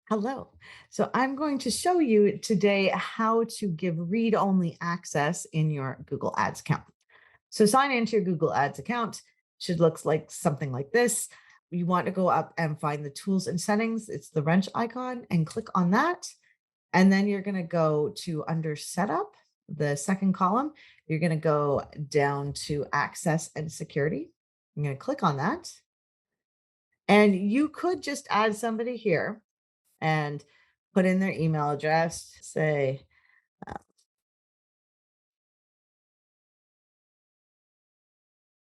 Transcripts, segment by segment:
Hello. So I'm going to show you today how to give read-only access in your Google Ads account. So sign into your Google Ads account. Should looks like something like this. You want to go up and find the tools and settings. It's the wrench icon and click on that. And then you're going to go to under setup, the second column. You're going to go down to access and security. I'm going to click on that. And you could just add somebody here and put in their email address, say, uh,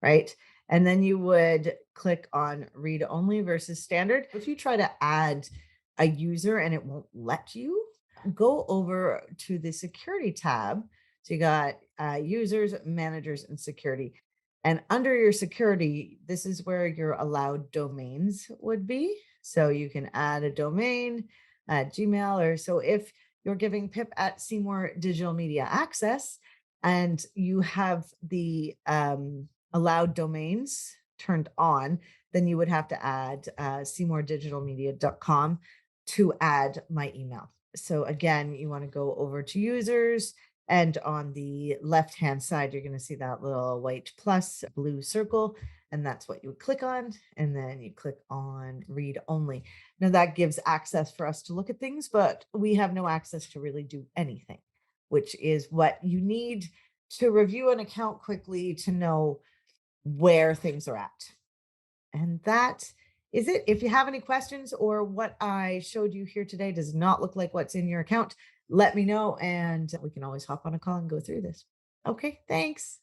right? And then you would click on read only versus standard. If you try to add a user and it won't let you, go over to the security tab. So you got users, managers, and security. And under your security, this is where your allowed domains would be. So you can add a domain at Gmail or so if you're giving Pip at Seymour Digital Media access and you have the allowed domains turned on, then you would have to add seymourdigitalmedia.com to add my email. So again, you want to go over to users, and on the left hand side, you're going to see that little white plus blue circle, and that's what you would click on. And then you click on read only. Now that gives access for us to look at things, but we have no access to really do anything, which is what you need to review an account quickly to know where things are at. And that is it. If you have any questions or what I showed you here today does not look like what's in your account, let me know and we can always hop on a call and go through this. Okay, thanks.